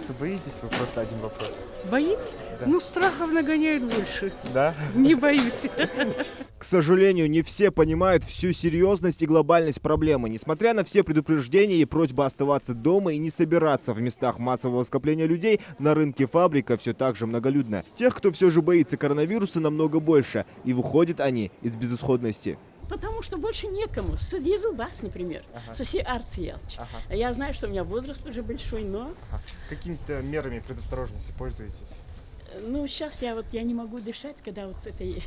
коронавируса боитесь? Вы просто один вопрос. Боится? Да. Ну, страхов нагоняет больше. Да? Не боюсь. К сожалению, не все понимают всю серьезность и глобальность проблемы. Несмотря на все предупреждения и просьбы оставаться дома и не собираться в местах массового скопления людей, на рынке фабрика все так же многолюдно. Тех, кто все же боится коронавируса, намного больше. И выходят они из безысходности. Потому что больше некому. Садись у вас, например. Ага. Соси арциелч. Ага. Я знаю, что у меня возраст уже большой, но Ага. Какими-то мерами предосторожности пользуетесь? ну сейчас я не могу дышать, когда вот с этой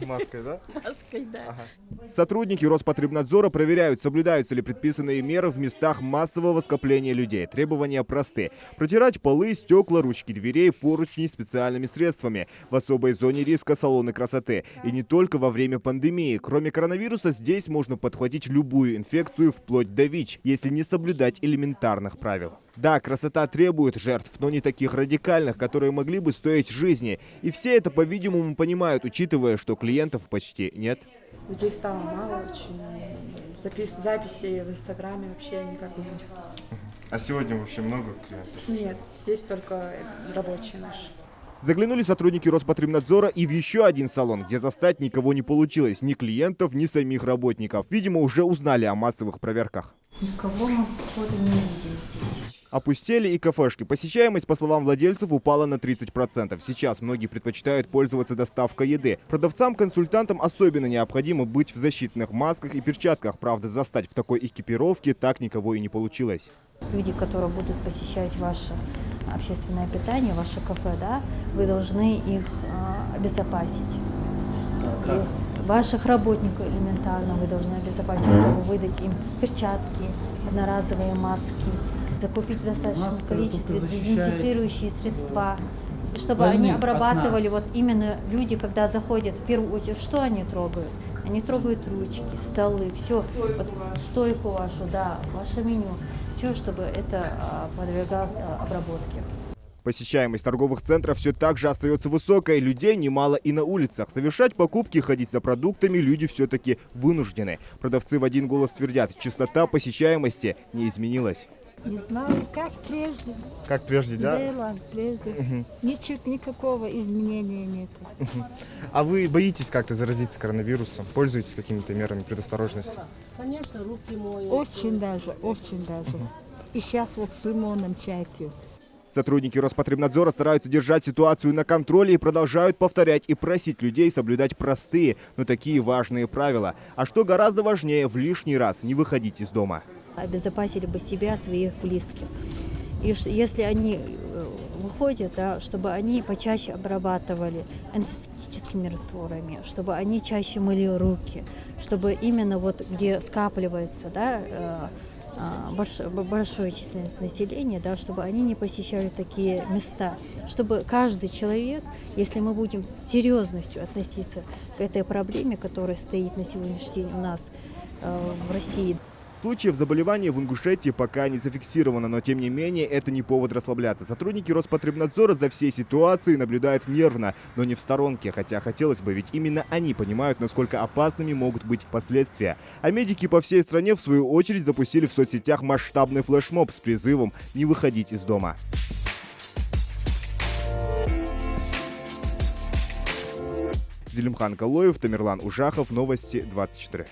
Маской, да? маской, да. Ага. Сотрудники Роспотребнадзора проверяют, соблюдаются ли предписанные меры в местах массового скопления людей. Требования просты. Протирать полы, стекла, ручки дверей, поручни специальными средствами. В особой зоне риска салоны красоты. И не только во время пандемии. Кроме коронавируса, здесь можно подхватить любую инфекцию, вплоть до ВИЧ, если не соблюдать элементарных правил. Да, красота требует жертв, но не таких радикальных, которые могли бы стоить жизни. И все это, по-видимому, понимают, учитывая, что клиентов почти нет. Людей стало мало очень. Записи в Инстаграме вообще никак нет. А сегодня вообще много клиентов? Нет, здесь только рабочие наши. Заглянули сотрудники Роспотребнадзора и в еще один салон, где застать никого не получилось. Ни клиентов, ни самих работников. Видимо, уже узнали о массовых проверках. Никого мы, походу, не видели здесь. Опустели и кафешки. Посещаемость, по словам владельцев, упала на 30%. Сейчас многие предпочитают пользоваться доставкой еды. Продавцам-консультантам особенно необходимо быть в защитных масках и перчатках. Правда, застать в такой экипировке так никого и не получилось. Люди, которые будут посещать ваше общественное питание, ваше кафе, да, вы должны их обезопасить. И ваших работников элементарно вы должны обезопасить, чтобы выдать им перчатки, одноразовые маски, закупить в достаточном количестве дезинфицирующие средства, чтобы они обрабатывали, вот именно люди, когда заходят, в первую очередь, что они трогают? Они трогают ручки, столы, все, вот, стойку вашу, да, ваше меню, все, чтобы это подвергалось обработке. Посещаемость торговых центров все так же остается высокой. Людей немало и на улицах. Совершать покупки, ходить за продуктами люди все-таки вынуждены. Продавцы в один голос твердят, частота посещаемости не изменилась. Не знаю, как прежде. Как прежде, да? Да, ладно, прежде. Ничего, никакого изменения нету. А вы боитесь как-то заразиться коронавирусом? Пользуетесь какими-то мерами предосторожности? Конечно, руки моют. Очень даже, очень даже. И сейчас вот с лимоном чай пью. Сотрудники Роспотребнадзора стараются держать ситуацию на контроле и продолжают повторять и просить людей соблюдать простые, но такие важные правила. А что гораздо важнее, в лишний раз не выходить из дома. Обезопасили бы себя, своих близких. И если они выходят, да, чтобы они почаще обрабатывали антисептическими растворами, чтобы они чаще мыли руки, чтобы именно вот где скапливается, да, большая численность населения, да, чтобы они не посещали такие места, чтобы каждый человек, если мы будем с серьезностью относиться к этой проблеме, которая стоит на сегодняшний день у нас в России. Случаев заболевания в Ингушетии пока не зафиксировано, но тем не менее это не повод расслабляться. Сотрудники Роспотребнадзора за всей ситуацией наблюдают нервно, но не в сторонке, хотя хотелось бы, ведь именно они понимают, насколько опасными могут быть последствия. А медики по всей стране в свою очередь запустили в соцсетях масштабный флешмоб с призывом не выходить из дома. Зелимхан Калоев, Тамерлан Ужахов, Новости 24.